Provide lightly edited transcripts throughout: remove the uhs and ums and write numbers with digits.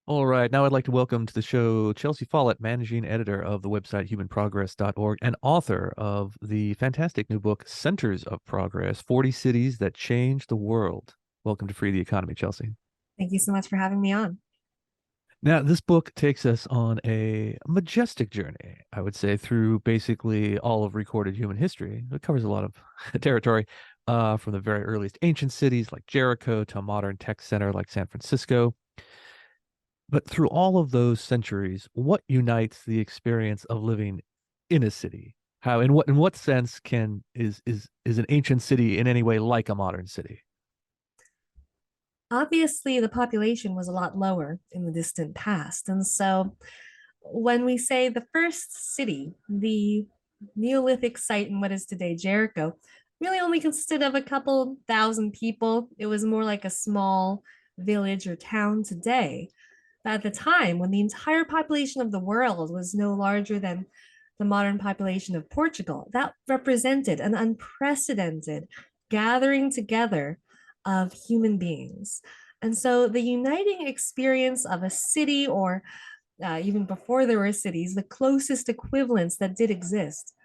All right, now I'd like to welcome to the show Chelsea Follett, managing editor of the website humanprogress.org and author of the fantastic new book, Centers of Progress 40 Cities That Changed the World. Welcome to Free the Economy, Chelsea. Thank you so much for having me on. Now, this book takes us on a majestic journey, I would say, through basically all of recorded human history. It covers a lot of territory, from the very earliest ancient cities like Jericho to a modern tech center like San Francisco. But through all of those centuries, what unites the experience of living in a city? How, in what sense is an ancient city in any way like a modern city? Obviously, the population was a lot lower in the distant past. And so when we say the first city, the Neolithic site in what is today Jericho, really only consisted of a couple thousand people. It was more like a small village or town today. But at the time, when the entire population of the world was no larger than the modern population of Portugal, that represented an unprecedented gathering together of human beings. And so the uniting experience of a city, or even before there were cities, the closest equivalents that did exist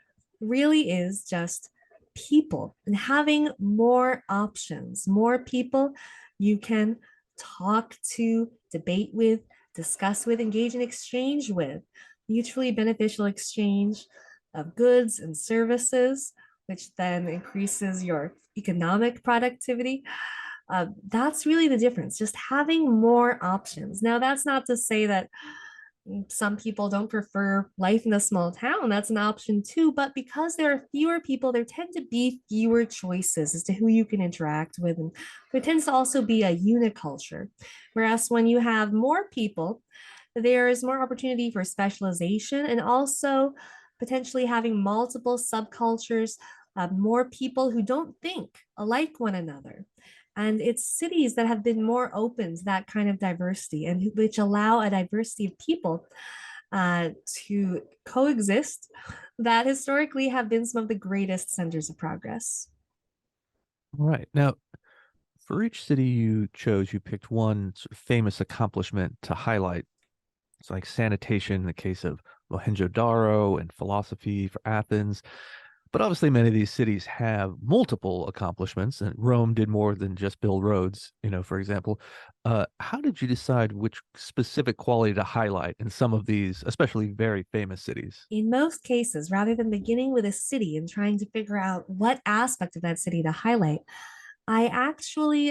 really is just people and having more options, more people you can talk to, debate with, discuss with, engage in exchange with, mutually beneficial exchange of goods and services, which then increases your economic productivity. That's really the difference, just having more options. Now, that's not to say that some people don't prefer life in a small town. That's an option too. But because there are fewer people, there tend to be fewer choices as to who you can interact with. And there tends to also be a uniculture. Whereas when you have more people, there is more opportunity for specialization and also potentially having multiple subcultures, more people who don't think alike one another. And it's cities that have been more open to that kind of diversity and which allow a diversity of people to coexist that historically have been some of the greatest centers of progress. All right. Now, for each city you chose, you picked one sort of famous accomplishment to highlight. It's like sanitation in the case of Mohenjo-Daro and philosophy for Athens. But obviously, many of these cities have multiple accomplishments, and Rome did more than just build roads, for example. How did you decide which specific quality to highlight in some of these, especially very famous cities? In most cases, rather than beginning with a city and trying to figure out what aspect of that city to highlight, I actually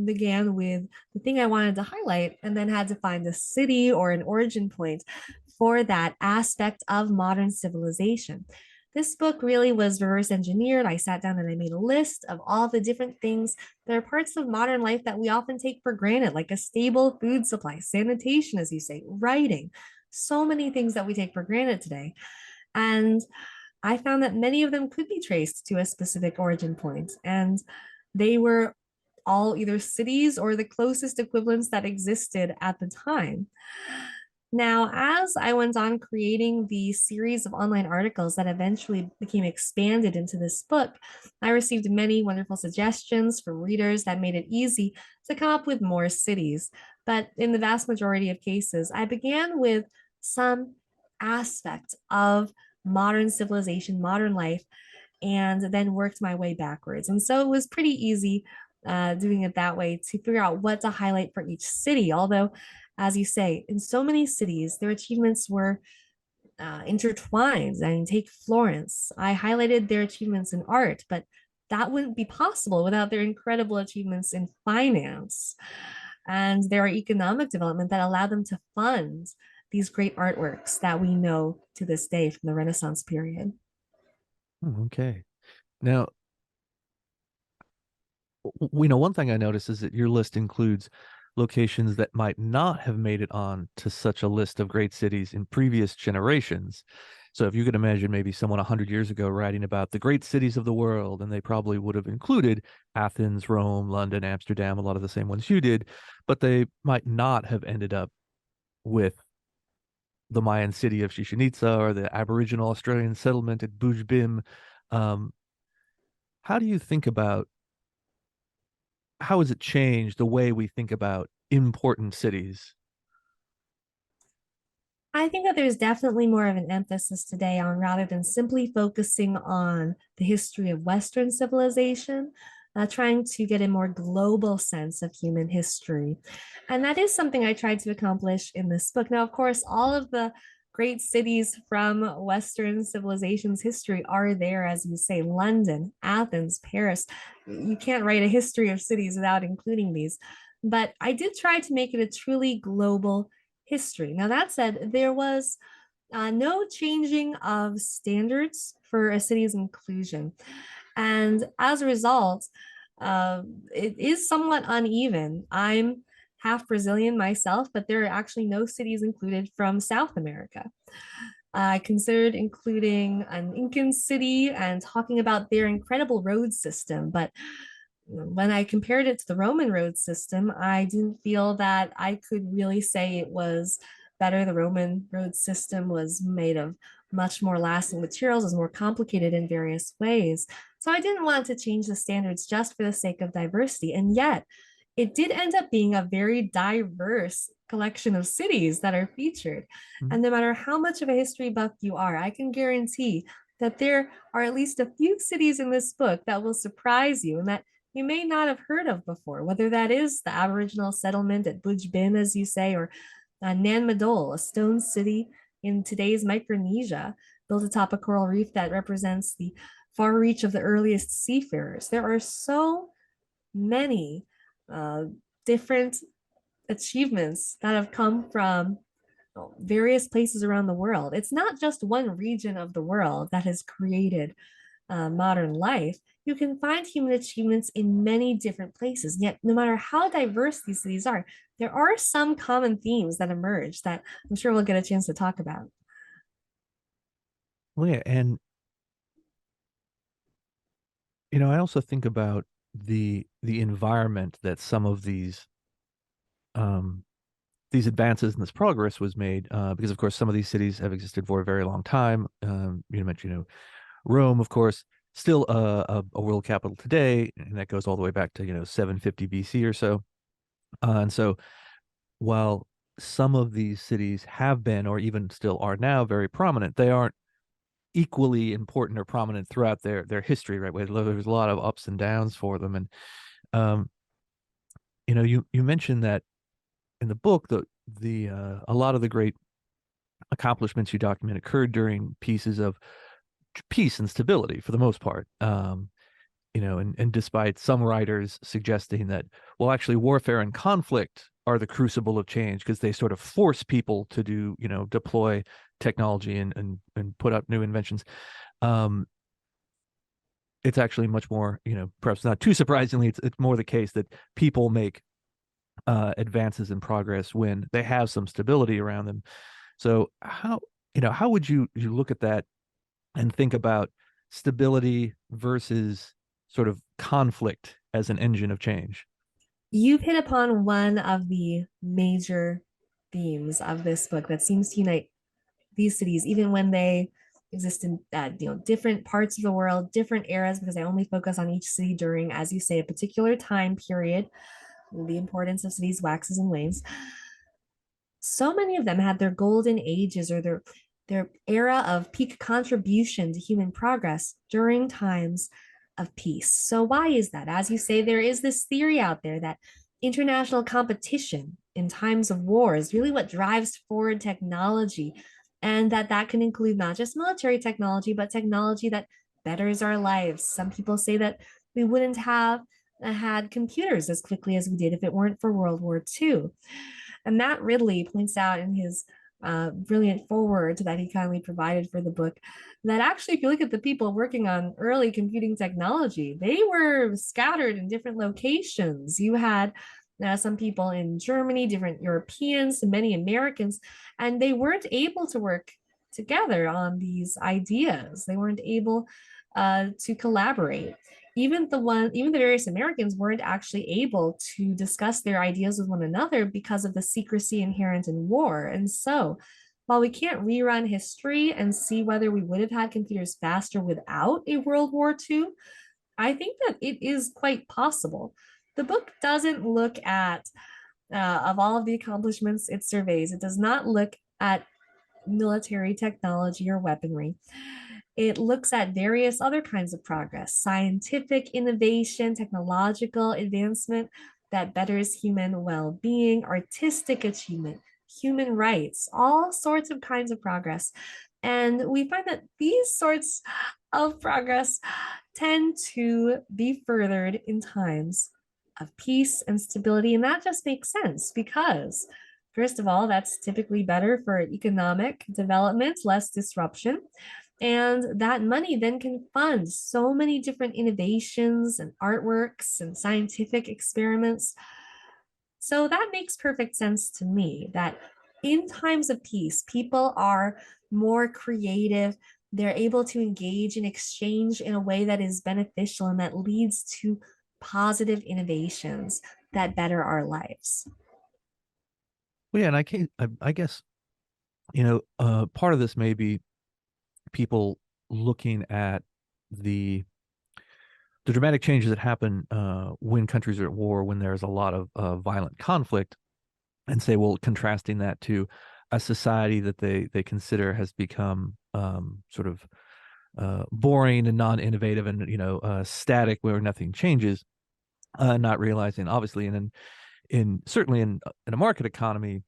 began with the thing I wanted to highlight and then had to find a city or an origin point for that aspect of modern civilization. This book really was reverse engineered. I sat down and I made a list of all the different things that are parts of modern life that we often take for granted, like a stable food supply, sanitation, as you say, writing, so many things that we take for granted today. And I found that many of them could be traced to a specific origin point. And they were all either cities or the closest equivalents that existed at the time. Now, as I went on creating the series of online articles that eventually became expanded into this book, I received many wonderful suggestions from readers that made it easy to come up with more cities. But in the vast majority of cases, I began with some aspect of modern civilization, modern life, and then worked my way backwards. And so it was pretty easy doing it that way to figure out what to highlight for each city. Although, as you say, in so many cities, their achievements were intertwined. I mean, take Florence. I highlighted their achievements in art, but that wouldn't be possible without their incredible achievements in finance and their economic development that allowed them to fund these great artworks that we know to this day from the Renaissance period. Okay. Now, we know one thing I noticed is that your list includes locations that might not have made it on to such a list of great cities in previous generations. So if you could imagine maybe someone 100 years ago writing about the great cities of the world, and they probably would have included Athens, Rome, London, Amsterdam, a lot of the same ones you did, but they might not have ended up with the Mayan city of Chichen Itza or the Aboriginal Australian settlement at Bujbim. Um, how do you think about how has it changed the way we think about important cities? I think that there's definitely more of an emphasis today on rather than simply focusing on the history of Western civilization, trying to get a more global sense of human history. And that is something I tried to accomplish in this book. Now, of course, all of the great cities from Western civilization's history are there, as you say, London, Athens, Paris. You can't write a history of cities without including these. But I did try to make it a truly global history. Now, that said, there was no changing of standards for a city's inclusion. And as a result, it is somewhat uneven. I'm half Brazilian myself, but there are actually no cities included from South America. I considered including an Incan city and talking about their incredible road system, but when I compared it to the Roman road system, I didn't feel that I could really say it was better. The Roman road system was made of much more lasting materials, was more complicated in various ways. So I didn't want to change the standards just for the sake of diversity. And yet, it did end up being a very diverse collection of cities that are featured. Mhm. And no matter how much of a history buff you are, I can guarantee that there are at least a few cities in this book that will surprise you and that you may not have heard of before, whether that is the Aboriginal settlement at Buj Bin, as you say, or Nan Madol, a stone city in today's Micronesia, built atop a coral reef that represents the far reach of the earliest seafarers. There are so many uh, different achievements that have come from various places around the world. It's not just one region of the world that has created modern life. You can find human achievements in many different places. Yet, no matter how diverse these cities are, there are some common themes that emerge that I'm sure we'll get a chance to talk about. Well, yeah, and I also think about the environment that some of um these advances and this progress was made, because of course some of these cities have existed for a very long time. You mentioned, Rome, of course, still a world capital today, and that goes all the way back to 750 BC or so. And so while some of these cities have been, or even still are now, very prominent, they aren't equally important or prominent throughout their history, right? There's a lot of ups and downs for them. And um, you mentioned that in the book, the a lot of the great accomplishments you document occurred during pieces of peace and stability for the most part. And despite some writers suggesting that, well, actually, warfare and conflict are the crucible of change because they sort of force people to deploy technology and put up new inventions. Um, it's actually much more, perhaps not too surprisingly, it's more the case that people make advances in progress when they have some stability around them. So how would you look at that and think about stability versus sort of conflict as an engine of change? You've hit upon one of the major themes of this book that seems to unite these cities, even when they exist in different parts of the world, different eras, because I only focus on each city during, as you say, a particular time period. The importance of cities waxes and wanes. So many of them had their golden ages or their era of peak contribution to human progress during times of peace. So why is that? As you say, there is this theory out there that international competition in times of war is really what drives forward technology, and that can include not just military technology but technology that betters our lives. Some people say that we wouldn't have had computers as quickly as we did if it weren't for World War II. And Matt Ridley points out in his brilliant foreword that he kindly provided for the book that actually, if you look at the people working on early computing technology, they were scattered in different locations. You had some people in Germany, different Europeans, many Americans, and they weren't able to work together on these ideas. They weren't able to collaborate. Even the various Americans weren't actually able to discuss their ideas with one another because of the secrecy inherent in war. And so, while we can't rerun history and see whether we would have had computers faster without a World War II, I think that it is quite possible. The book doesn't look at, of all of the accomplishments it surveys, it does not look at military technology or weaponry. It looks at various other kinds of progress, scientific innovation, technological advancement that betters human well being, artistic achievement, human rights, all sorts of kinds of progress. And we find that these sorts of progress tend to be furthered in times of peace and stability. And that just makes sense because, first of all, that's typically better for economic development, less disruption. And that money then can fund so many different innovations and artworks and scientific experiments. So that makes perfect sense to me that in times of peace, people are more creative. They're able to engage in exchange in a way that is beneficial and that leads to positive innovations that better our lives. Well, yeah, and I guess, part of this may be people looking at the the dramatic changes that happen when countries are at war, when there's a lot of violent conflict, and say, well, contrasting that to a society that they consider has become sort of boring and non-innovative and static, where nothing changes, not realizing, obviously, and in certainly in a market economy,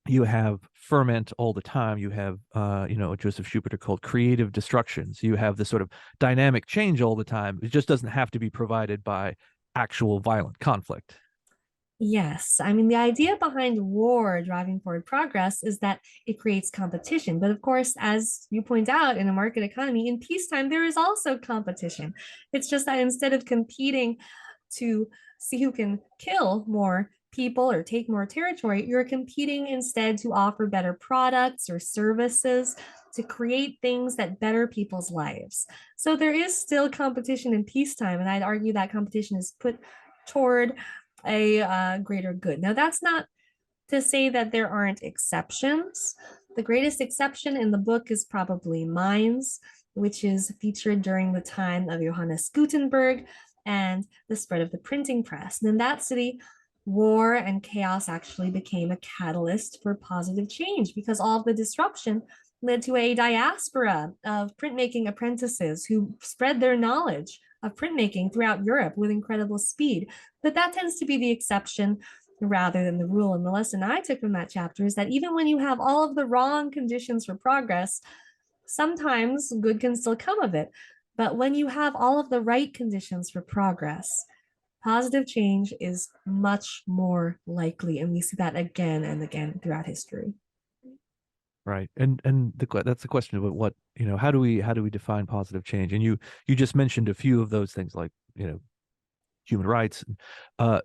you have ferment all the time. You have, Joseph Schumpeter called creative destructions. You have this sort of dynamic change all the time. It just doesn't have to be provided by actual violent conflict. Yes, I mean, the idea behind war driving forward progress is that it creates competition. But of course, as you point out, in a market economy, in peacetime, there is also competition. It's just that instead of competing to see who can kill more people or take more territory, you're competing instead to offer better products or services to create things that better people's lives. So there is still competition in peacetime, and I'd argue that competition is put toward a greater good. Now, that's not to say that there aren't exceptions. The greatest exception in the book is probably Mainz, which is featured during the time of Johannes Gutenberg and the spread of the printing press. And in that city, war and chaos actually became a catalyst for positive change because all of the disruption led to a diaspora of printmaking apprentices who spread their knowledge of printmaking throughout Europe with incredible speed. But that tends to be the exception rather than the rule. And the lesson I took from that chapter is that even when you have all of the wrong conditions for progress, sometimes good can still come of it. But when you have all of the right conditions for progress, positive change is much more likely. And we see that again and again throughout history. Right. And that's the question about what, how do we define positive change? And you just mentioned a few of those things, like, human rights, uh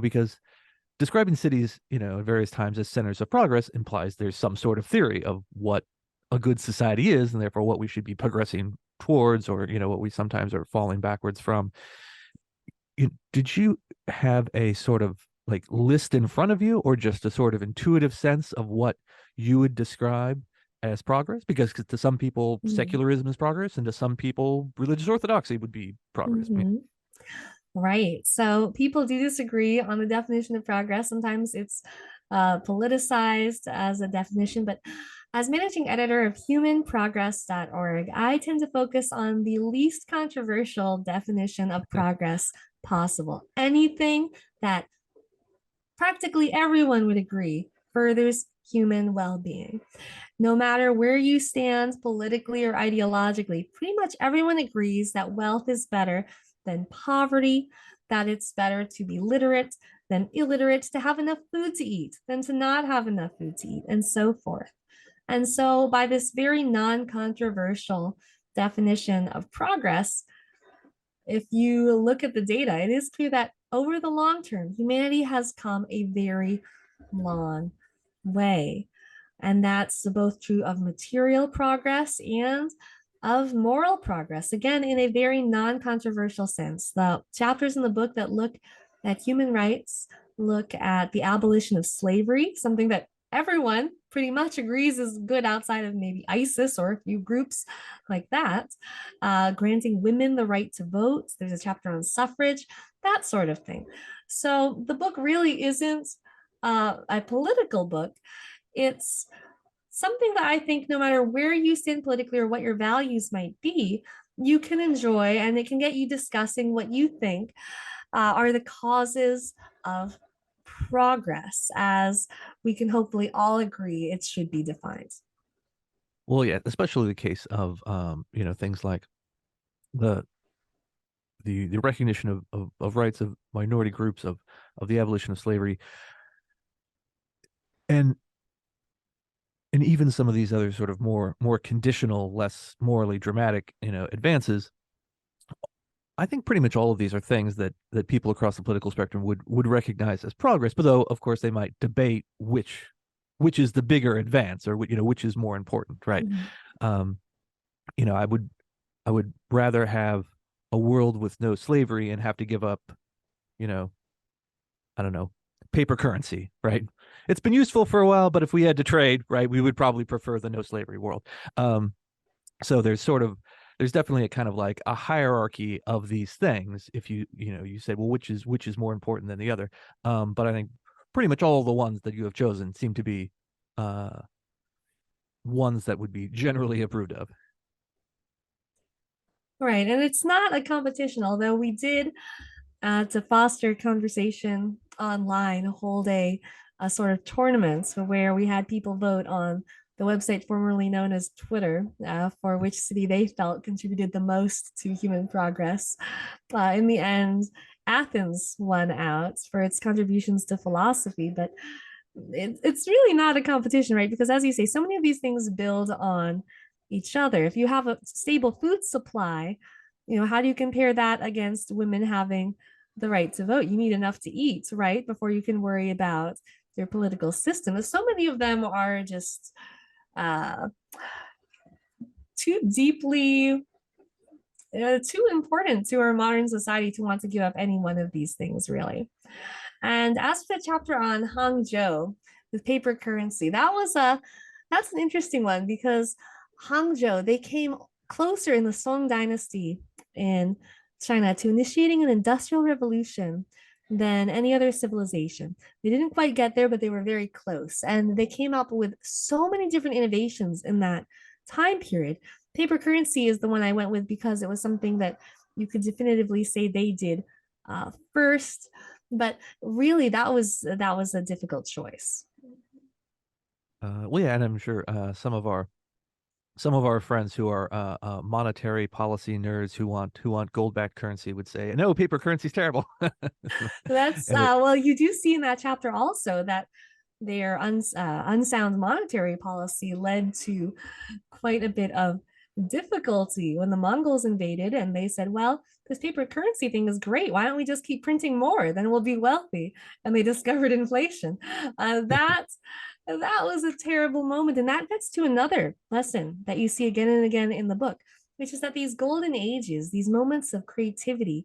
because describing cities, at various times as centers of progress implies there's some sort of theory of what a good society is, and therefore what we should be progressing towards, or what we sometimes are falling backwards from. Did you have a sort of like list in front of you, or just a sort of intuitive sense of what you would describe as progress? Because to some people, Mm-hmm. secularism is progress, and to some people, religious orthodoxy would be progress. Mm-hmm. Right. So people do disagree on the definition of progress. Sometimes it's politicized as a definition, but as managing editor of humanprogress.org, I tend to focus on the least controversial definition of progress possible. Anything that practically everyone would agree furthers human well being. No matter where you stand politically or ideologically, pretty much everyone agrees that wealth is better than poverty, that it's better to be literate than illiterate, to have enough food to eat than to not have enough food to eat, and so forth. And so, by this very non controversial definition of progress, if you look at the data, it is clear that over the long term, humanity has come a very long way. And that's both true of material progress and of moral progress. Again, in a very non controversial sense. The chapters in the book that look at human rights look at the abolition of slavery, something that everyone pretty much agrees is good outside of maybe ISIS or a few groups like that. Granting women the right to vote. There's a chapter on suffrage, that sort of thing. So the book really isn't a political book. It's something that I think no matter where you stand politically or what your values might be, you can enjoy, and it can get you discussing what you think are the causes of progress, as we can hopefully all agree it should be defined. Well, yeah, especially the case of things like the the recognition of rights of minority groups, of the abolition of slavery, and even some of these other sort of more conditional, less morally dramatic, advances. I think pretty much all of these are things that people across the political spectrum would recognize as progress, but though of course they might debate which is the bigger advance, or which is more important, right? Mhm. Um, I would rather have a world with no slavery and have to give up, you know, I don't know, paper currency, right? It's been useful for a while, but if we had to trade, right, we would probably prefer the no slavery world. Um, so there's definitely a kind of like a hierarchy of these things. If you say, well, which is more important than the other. But I think pretty much all the ones that you have chosen seem to be uh ones that would be generally approved of. Right. And it's not a competition, although we did, to foster conversation online, hold a sort of tournament where we had people vote on the website formerly known as Twitter for which city they felt contributed the most to human progress. In the end, Athens won out for its contributions to philosophy, but it's really not a competition, right? Because as you say, so many of these things build on each other. If you have a stable food supply, how do you compare that against women having the right to vote? You need enough to eat, right? Before you can worry about their political system. And so many of them are just uh, too deeply, too important to our modern society to want to give up any one of these things, really. And as for the chapter on Hangzhou with paper currency, that's an interesting one because Hangzhou, they came closer in the Song dynasty in China to initiating an industrial revolution than any other civilization. They didn't quite get there, but they were very close. And they came up with so many different innovations in that time period. Paper currency is the one I went with because it was something that you could definitively say they did first. But really, that was a difficult choice. Well, yeah, and I'm sure some of our friends who are monetary policy nerds who want gold-backed currency would say, no, paper currency is terrible. That's And it well, you do see in that chapter also that their unsound monetary policy led to quite a bit of difficulty when the Mongols invaded, and they said, well, this paper currency thing is great. Why don't we just keep printing more? Then we'll be wealthy. And they discovered inflation. That was a terrible moment. And that gets to another lesson that you see again and again in the book, which is that these golden ages, these moments of creativity,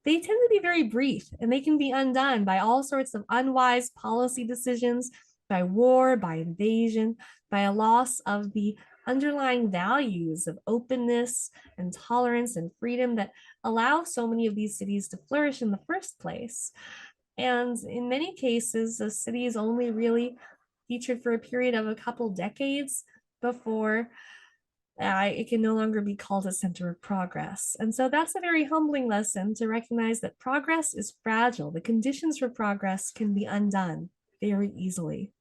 they tend to be very brief and they can be undone by all sorts of unwise policy decisions, by war, by invasion, by a loss of the underlying values of openness and tolerance and freedom that allow so many of these cities to flourish in the first place. And in many cases, the city is only really featured for a period of a couple decades before it can no longer be called a center of progress. And so that's a very humbling lesson to recognize that progress is fragile. The conditions for progress can be undone very easily.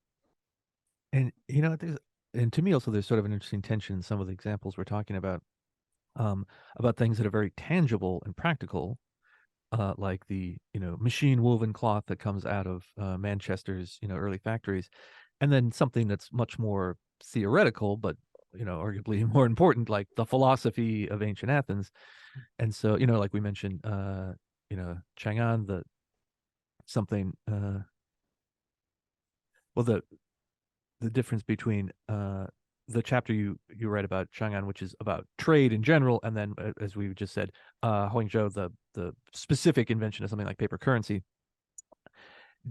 and and to me also there's sort of an interesting tension in some of the examples we're talking about things that are very tangible and practical, like the machine woven cloth that comes out of Manchester's early factories, and then something that's much more theoretical, but arguably more important, like the philosophy of ancient Athens. And so like we mentioned, Chang'an, the something, well, the difference between the chapter you read about Chang'an, which is about trade in general, and then as we just said, Huangzhou, the specific invention of something like paper currency.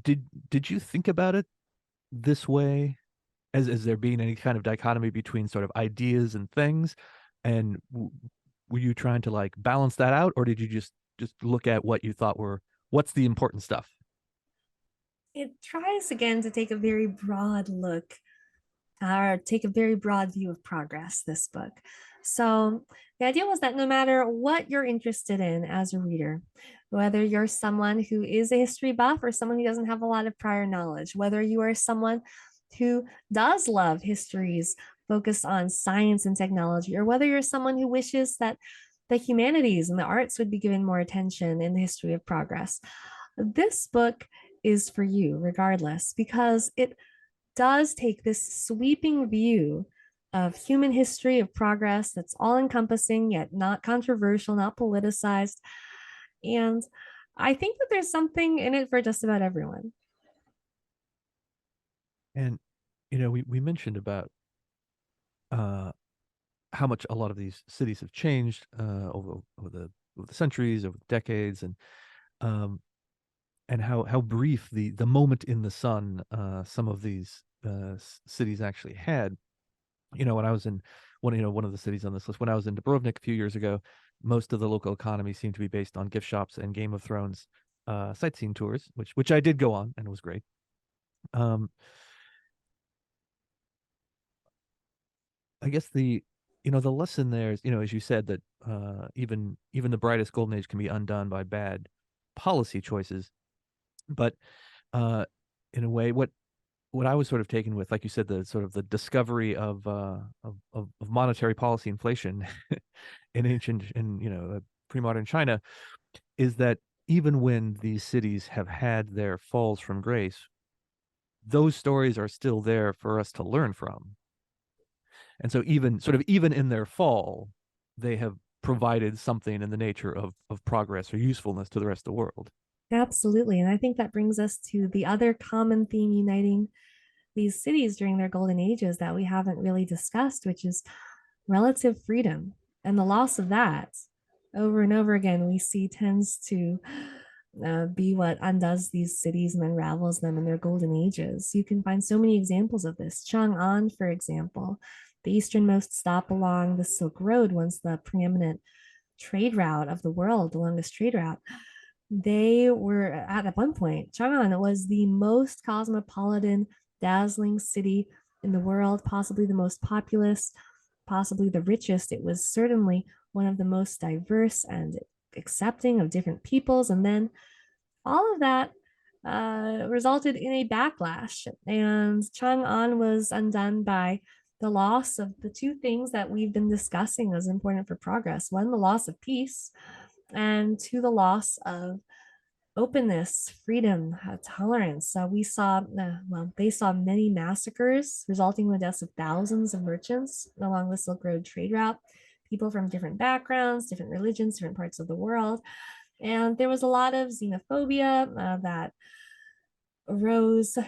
Did you think about it this way, as there being any kind of dichotomy between sort of ideas and things, and were you trying to like balance that out, or did you just look at what you thought what's the important stuff? It tries again to take a very broad look or take a very broad view of progress, this book. So the idea was that no matter what you're interested in as a reader, whether you're someone who is a history buff or someone who doesn't have a lot of prior knowledge, whether you are someone who does love histories focused on science and technology, or whether you're someone who wishes that the humanities and the arts would be given more attention in the history of progress, this book is for you regardless, because it does take this sweeping view of human history of progress that's all encompassing yet not controversial, not politicized. And I think that there's something in it for just about everyone. And we mentioned about uh, how much a lot of these cities have changed over the centuries, over the decades, um, and how brief the moment in the sun some of these cities actually had. When I was in one of the cities on this list, when I was in Dubrovnik a few years ago, most of the local economy seemed to be based on gift shops and Game of Thrones sightseeing tours, which I did go on and it was great. Um, I guess the lesson there is, as you said, that even the brightest golden age can be undone by bad policy choices. But in a way, what I was sort of taken with, like you said, the sort of the discovery of monetary policy inflation in ancient and pre-modern China is that even when these cities have had their falls from grace, those stories are still there for us to learn from. And so even in their fall, they have provided something in the nature of progress or usefulness to the rest of the world. Absolutely. And I think that brings us to the other common theme uniting these cities during their golden ages that we haven't really discussed, which is relative freedom and the loss of that. Over and over again, we see tends to be what undoes these cities and unravels them in their golden ages. You can find so many examples of this. Chang'an, for example, the easternmost stop along the Silk Road, once the preeminent trade route of the world, the longest trade route. They were at one point, Chang'an was the most cosmopolitan, dazzling city in the world, possibly the most populous, possibly the richest. It was certainly one of the most diverse and accepting of different peoples. And then all of that resulted in a backlash, and Chang'an was undone by the loss of the two things that we've been discussing as important for progress: one, the loss of peace, and two, the loss of openness, freedom, tolerance. So they saw many massacres resulting in the deaths of thousands of merchants along the Silk Road trade route, people from different backgrounds, different religions, different parts of the world. And there was a lot of xenophobia that arose as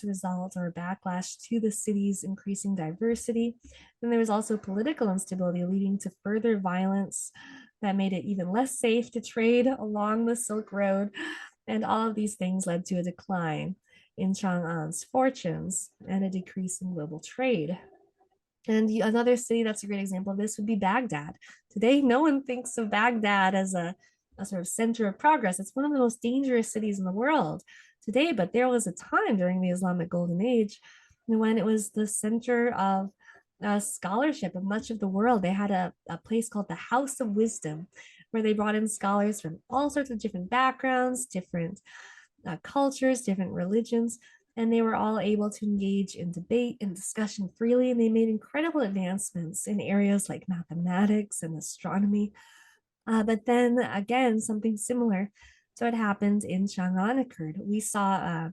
a result or backlash to the city's increasing diversity. Then there was also political instability leading to further violence that made it even less safe to trade along the Silk Road. And all of these things led to a decline in Chang'an's fortunes and a decrease in global trade. And another city that's a great example of this would be Baghdad. Today, no one thinks of Baghdad as a sort of center of progress. It's one of the most dangerous cities in the world today, but there was a time during the Islamic Golden Age when it was the center of scholarship of much of the world. They had a place called the House of Wisdom, where they brought in scholars from all sorts of different backgrounds, different cultures, different religions, and they were all able to engage in debate and discussion freely. And they made incredible advancements in areas like mathematics and astronomy. But then again, something similar to what happened in Chang'an occurred. We saw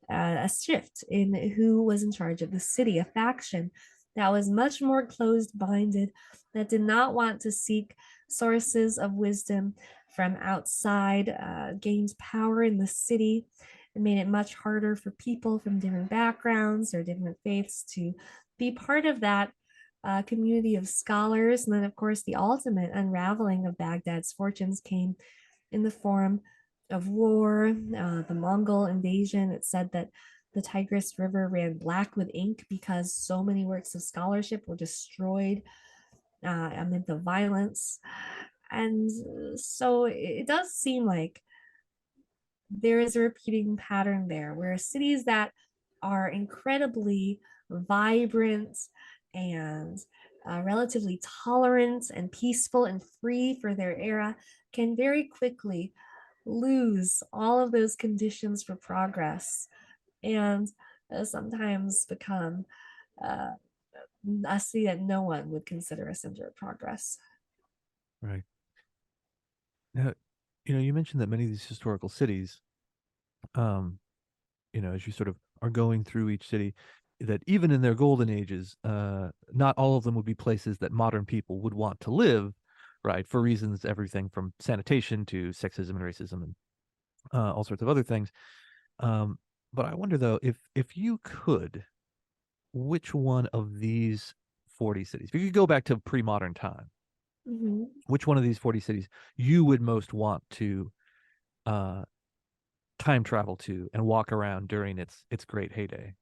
a shift in who was in charge of the city, a faction that was much more closed minded, that did not want to seek sources of wisdom from outside, gained power in the city. It made it much harder for people from different backgrounds or different faiths to be part of that community of scholars. And then, of course, the ultimate unraveling of Baghdad's fortunes came in the form of war, the Mongol invasion. It said that the Tigris River ran black with ink because so many works of scholarship were destroyed amid the violence. And so it does seem like there is a repeating pattern there where cities that are incredibly vibrant and relatively tolerant and peaceful and free for their era can very quickly lose all of those conditions for progress and sometimes become uh, a city that no one would consider a center of progress. Right. Now, you mentioned that many of these historical cities, um, as you sort of are going through each city, that even in their golden ages, not all of them would be places that modern people would want to live, right? For reasons everything from sanitation to sexism and racism and all sorts of other things. Um, but I wonder though, if you could, which one of these 40 cities, if you could go back to pre-modern time, Mhm. which one of these 40 cities you would most want to uh, time travel to and walk around during its great heyday?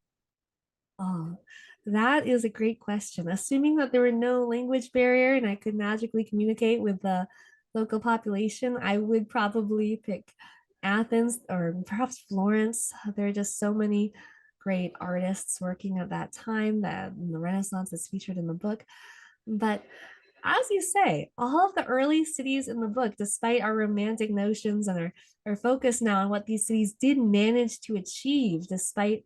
Oh, that is a great question. Assuming that there were no language barrier and I could magically communicate with the local population, I would probably pick Athens or perhaps Florence. There are just so many great artists working at that time that in the Renaissance is featured in the book. But as you say, all of the early cities in the book, despite our romantic notions and our focus now on what these cities did manage to achieve, despite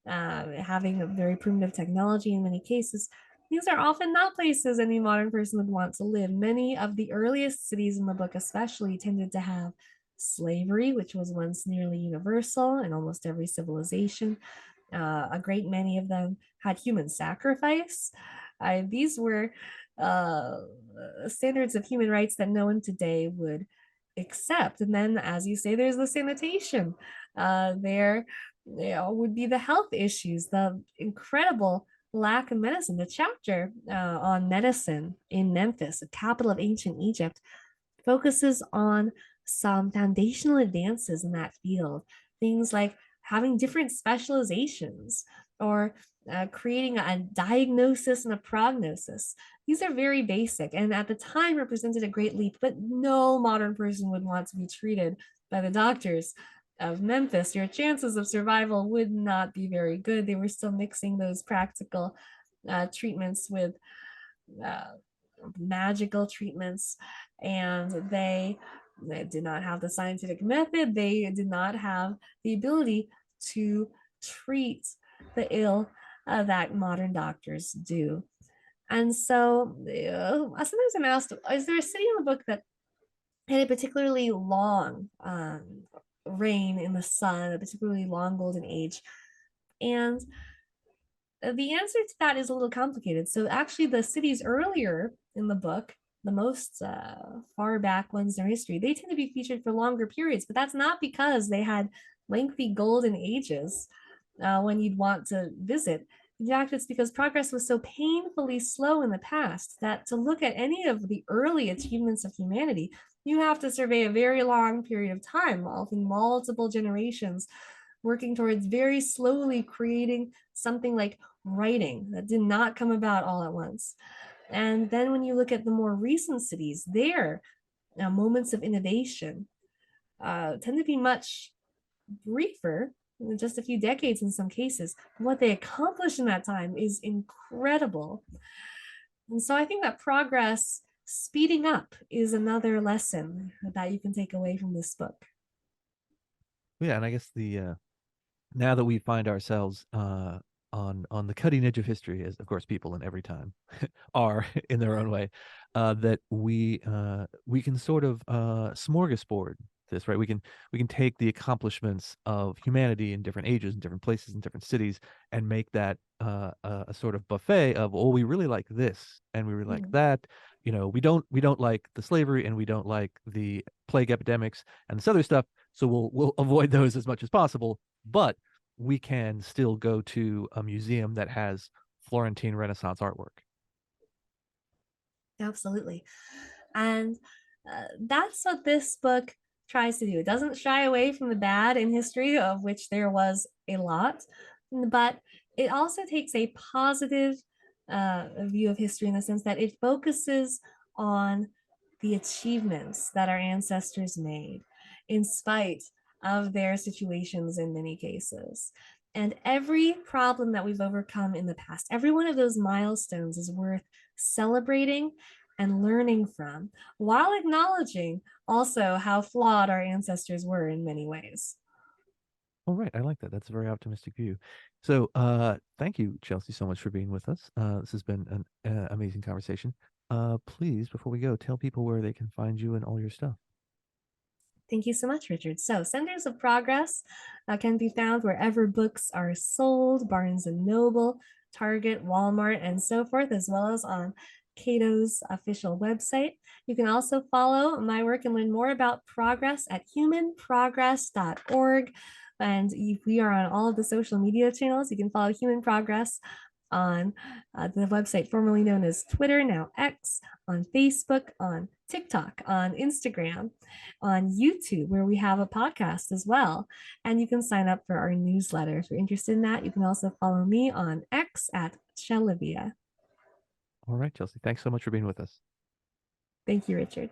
having a very primitive technology in many cases, these are often not places any modern person would want to live. Many of the earliest cities in the book, especially, tended to have slavery, which was once nearly universal in almost every civilization. A great many of them had human sacrifice. These were uh, standards of human rights that no one today would accept. And then, as you say, there's the sanitation. There would be the health issues, the incredible lack of medicine. The chapter on medicine in Memphis, the capital of ancient Egypt, focuses on some foundational advances in that field. Things like having different specializations or creating a diagnosis and a prognosis. These are very basic and at the time represented a great leap, but no modern person would want to be treated by the doctors of Memphis. Your chances of survival would not be very good. They were still mixing those practical treatments with uh, magical treatments, and they did not have the scientific method. They did not have the ability to treat the ill that modern doctors do. And so sometimes I'm asked, is there a city in the book that had a particularly long reign in the sun, a particularly long golden age? And the answer to that is a little complicated. So actually, the cities earlier in the book, the most far back ones in their history, they tend to be featured for longer periods, but that's not because they had lengthy golden ages when you'd want to visit. In fact, it's because progress was so painfully slow in the past that to look at any of the early achievements of humanity, you have to survey a very long period of time, often multiple generations, working towards very slowly creating something like writing that did not come about all at once. And then when you look at the more recent cities, their moments of innovation tend to be much briefer, just a few decades in some cases. What they accomplished in that time is incredible. And so I think that progress speeding up is another lesson that you can take away from this book. Yeah, and I guess the now that we find ourselves on the cutting edge of history, as of course people in every time are in their own way, that we can sort of smorgasbord this, right? We can take the accomplishments of humanity in different ages and different places and different cities and make that a sort of buffet of, oh, we really like this and we really like Mhm. that. We don't like the slavery and we don't like the plague epidemics and this other stuff, so we'll avoid those as much as possible. But we can still go to a museum that has Florentine Renaissance artwork. Absolutely. And that's what this book tries to do. It doesn't shy away from the bad in history, of which there was a lot, but it also takes a positive view of history in the sense that it focuses on the achievements that our ancestors made in spite of their situations in many cases. And every problem that we've overcome in the past, every one of those milestones is worth celebrating and learning from, while acknowledging also how flawed our ancestors were in many ways. All right, I like that. That's a very optimistic view. So, thank you, Chelsea, so much for being with us. This has been an amazing conversation. Please, before we go, tell people where they can find you and all your stuff. Thank you so much, Richard. So, Centers of Progress can be found wherever books are sold, Barnes and Noble, Target, Walmart, and so forth, as well as on Cato's official website. You can also follow my work and learn more about progress at humanprogress.org. And we are on all of the social media channels. You can follow Human Progress on the website formerly known as Twitter, now X, on Facebook, on TikTok, on Instagram, on YouTube, where we have a podcast as well. And you can sign up for our newsletter if you're interested in that. You can also follow me on X at Shelivia. All right, Chelsea, thanks so much for being with us. Thank you, Richard.